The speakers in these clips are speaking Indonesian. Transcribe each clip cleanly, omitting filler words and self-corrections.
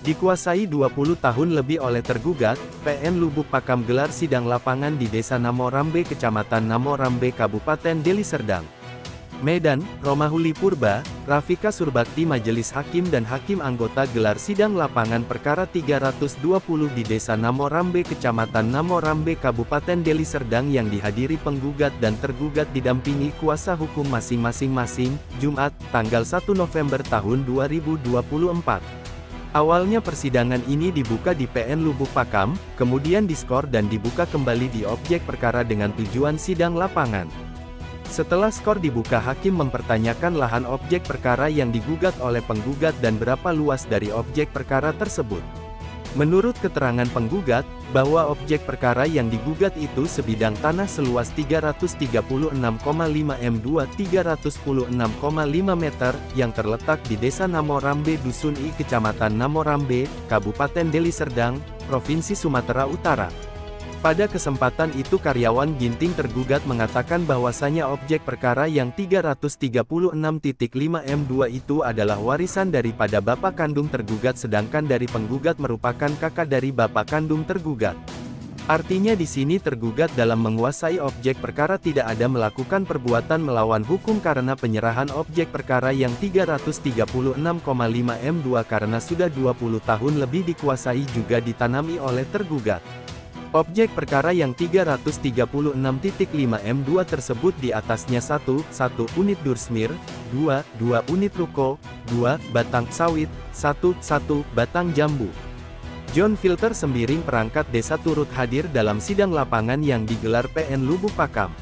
Dikuasai 20 tahun lebih oleh tergugat, PN Lubuk Pakam gelar sidang lapangan di Desa Namorambe Kecamatan Namorambe Kabupaten Deli Serdang. Medan, Romahuli Purba, Rafika Surbakti Majelis Hakim dan Hakim Anggota gelar sidang lapangan perkara 320 di Desa Namorambe Kecamatan Namorambe Kabupaten Deli Serdang yang dihadiri penggugat dan tergugat didampingi kuasa hukum masing-masing, Jumat, tanggal 1 November tahun 2024. Awalnya persidangan ini dibuka di PN Lubuk Pakam, kemudian diskor dan dibuka kembali di objek perkara dengan tujuan sidang lapangan. Setelah skor dibuka, hakim mempertanyakan lahan objek perkara yang digugat oleh penggugat dan berapa luas dari objek perkara tersebut. Menurut keterangan penggugat, bahwa objek perkara yang digugat itu sebidang tanah seluas 336,5 m2 316,5 meter, yang terletak di Desa Namorambe Dusun I Kecamatan Namorambe, Kabupaten Deli Serdang, Provinsi Sumatera Utara. Pada kesempatan itu karyawan Ginting tergugat mengatakan bahwasanya objek perkara yang 336,5 m2 itu adalah warisan daripada bapak kandung tergugat sedangkan dari penggugat merupakan kakak dari bapak kandung tergugat. Artinya di sini tergugat dalam menguasai objek perkara tidak ada melakukan perbuatan melawan hukum karena penyerahan objek perkara yang 336,5 m2 karena sudah 20 tahun lebih dikuasai juga ditanami oleh tergugat. Objek perkara yang 336,5 m2 tersebut di atasnya 1 unit dursmir, 2 unit ruko, 2 batang sawit, 1 batang jambu. John Filter Sembiring perangkat desa turut hadir dalam sidang lapangan yang digelar PN Lubuk Pakam.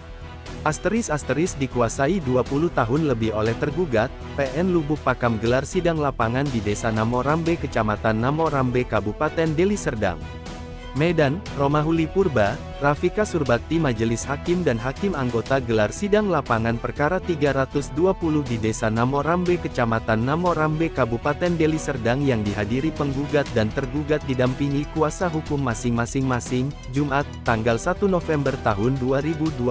Asteris dikuasai 20 tahun lebih oleh tergugat, PN Lubuk Pakam gelar sidang lapangan di Desa Namorambe Kecamatan Namorambe Kabupaten Deli Serdang. Medan, Romahuli Purba, Rafika Surbakti Majelis Hakim dan Hakim Anggota gelar sidang lapangan perkara 320 di Desa Namorambe Kecamatan Namorambe Kabupaten Deli Serdang yang dihadiri penggugat dan tergugat didampingi kuasa hukum masing-masing, Jumat, tanggal 1 November tahun 2024.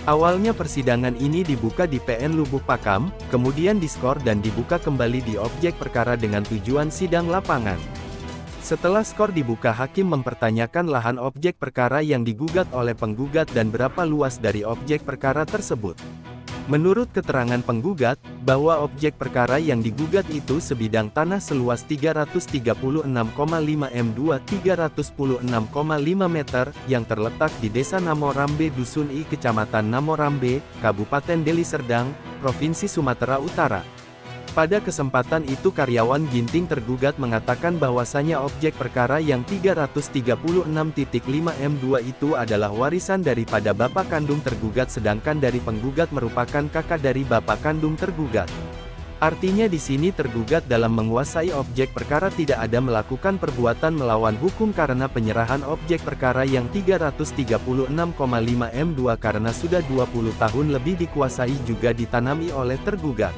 Awalnya persidangan ini dibuka di PN Lubuk Pakam, kemudian diskor dan dibuka kembali di objek perkara dengan tujuan sidang lapangan. Setelah skor dibuka, hakim mempertanyakan lahan objek perkara yang digugat oleh penggugat dan berapa luas dari objek perkara tersebut. Menurut keterangan penggugat, bahwa objek perkara yang digugat itu sebidang tanah seluas 336,5 m2 316,5 meter, yang terletak di Desa Namorambe Dusun I Kecamatan Namorambe, Kabupaten Deli Serdang, Provinsi Sumatera Utara. Pada kesempatan itu karyawan Ginting tergugat mengatakan bahwasanya objek perkara yang 336,5 m2 itu adalah warisan daripada bapak kandung tergugat sedangkan dari penggugat merupakan kakak dari bapak kandung tergugat. Artinya di sini tergugat dalam menguasai objek perkara tidak ada melakukan perbuatan melawan hukum karena penyerahan objek perkara yang 336,5 m2 karena sudah 20 tahun lebih dikuasai juga ditanami oleh tergugat.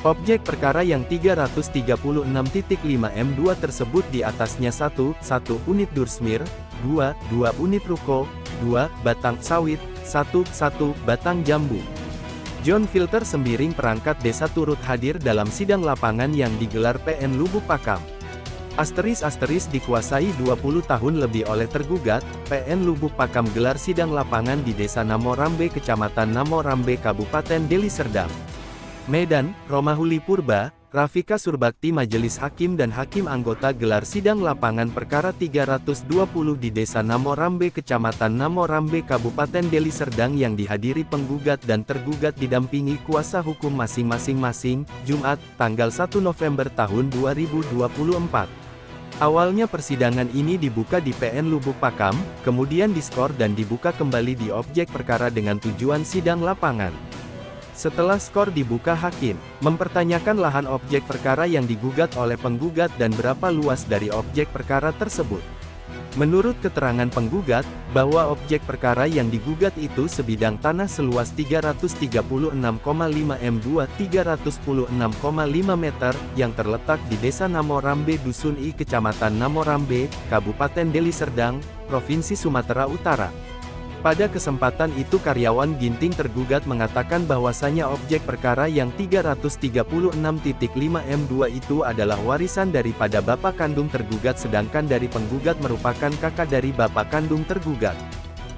Objek perkara yang 336,5 m2 tersebut di atasnya 1 unit dursmir, 2 unit ruko, 2 batang sawit, 1 batang jambu. John Filter Sembiring perangkat desa turut hadir dalam sidang lapangan yang digelar PN Lubuk Pakam. Asteris dikuasai 20 tahun lebih oleh tergugat, PN Lubuk Pakam gelar sidang lapangan di Desa Namorambe Kecamatan Namorambe Kabupaten Deli Serdang. Medan, Romahuli Purba, Rafika Surbakti Majelis Hakim dan Hakim Anggota gelar sidang lapangan perkara 320 di Desa Namorambe Kecamatan Namorambe Kabupaten Deli Serdang yang dihadiri penggugat dan tergugat didampingi kuasa hukum masing-masing, Jumat, tanggal 1 November tahun 2024. Awalnya persidangan ini dibuka di PN Lubuk Pakam, kemudian diskor dan dibuka kembali di objek perkara dengan tujuan sidang lapangan. Setelah skor dibuka, hakim mempertanyakan lahan objek perkara yang digugat oleh penggugat dan berapa luas dari objek perkara tersebut. Menurut keterangan penggugat, bahwa objek perkara yang digugat itu sebidang tanah seluas 336,5 m2 316,5 meter, yang terletak di Desa Namorambe Dusun I Kecamatan Namorambe, Kabupaten Deli Serdang, Provinsi Sumatera Utara. Pada kesempatan itu karyawan Ginting tergugat mengatakan bahwasanya objek perkara yang 336.5M2 itu adalah warisan daripada bapak kandung tergugat sedangkan dari penggugat merupakan kakak dari bapak kandung tergugat.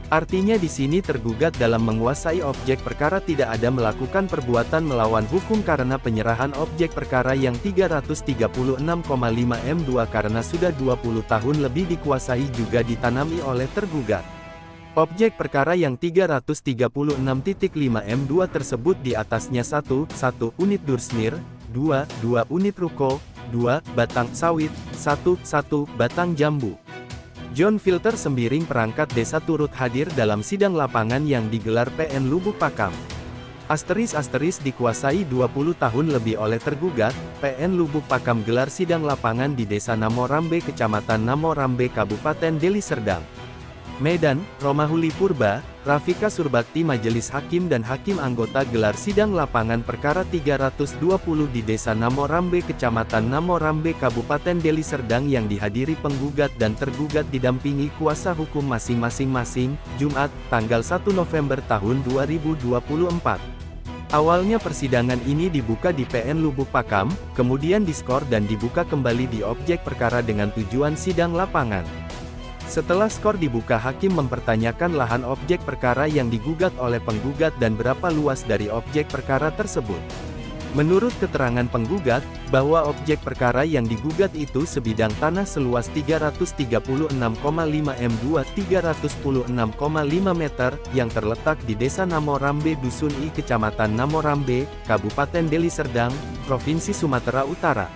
Artinya di sini tergugat dalam menguasai objek perkara tidak ada melakukan perbuatan melawan hukum karena penyerahan objek perkara yang 336,5M2 karena sudah 20 tahun lebih dikuasai juga ditanami oleh tergugat. Objek perkara yang 336.5M2 tersebut di atasnya 1 unit Dursnir, 2 unit ruko, 2 batang sawit, 1 batang jambu. John Filter Sembiring perangkat desa turut hadir dalam sidang lapangan yang digelar PN Lubuk Pakam. Dikuasai 20 tahun lebih oleh tergugat, PN Lubuk Pakam gelar sidang lapangan di Desa Namorambe Kecamatan Namorambe Kabupaten Deli Serdang. Medan, Romahuli Purba, Rafika Surbakti Majelis Hakim dan Hakim Anggota gelar sidang lapangan perkara 320 di Desa Namorambe Kecamatan Namorambe Kabupaten Deli Serdang yang dihadiri penggugat dan tergugat didampingi kuasa hukum masing-masing, Jumat, tanggal 1 November tahun 2024. Awalnya persidangan ini dibuka di PN Lubuk Pakam, kemudian diskor dan dibuka kembali di objek perkara dengan tujuan sidang lapangan. Setelah skor dibuka hakim mempertanyakan lahan objek perkara yang digugat oleh penggugat dan berapa luas dari objek perkara tersebut. Menurut keterangan penggugat, bahwa objek perkara yang digugat itu sebidang tanah seluas 336,5 M2 316,5 meter, yang terletak di Desa Namorambe Dusun I Kecamatan Namorambe, Kabupaten Deli Serdang, Provinsi Sumatera Utara.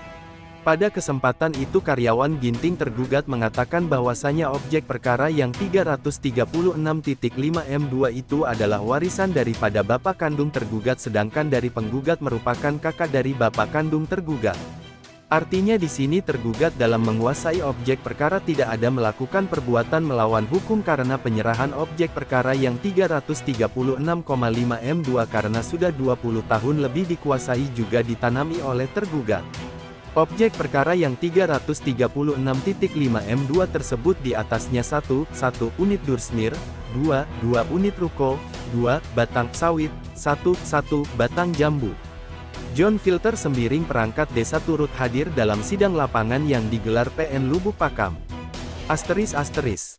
Pada kesempatan itu karyawan Ginting tergugat mengatakan bahwasanya objek perkara yang 336.5M2 itu adalah warisan daripada bapak kandung tergugat sedangkan dari penggugat merupakan kakak dari bapak kandung tergugat. Artinya di sini tergugat dalam menguasai objek perkara tidak ada melakukan perbuatan melawan hukum karena penyerahan objek perkara yang 336,5M2 karena sudah 20 tahun lebih dikuasai juga ditanami oleh tergugat. Objek perkara yang 336.5M2 tersebut di atasnya 1 unit Dursnir, 2 unit ruko, 2 batang sawit, 1 batang jambu. John Filter Sembiring perangkat desa turut hadir dalam sidang lapangan yang digelar PN Lubuk Pakam. **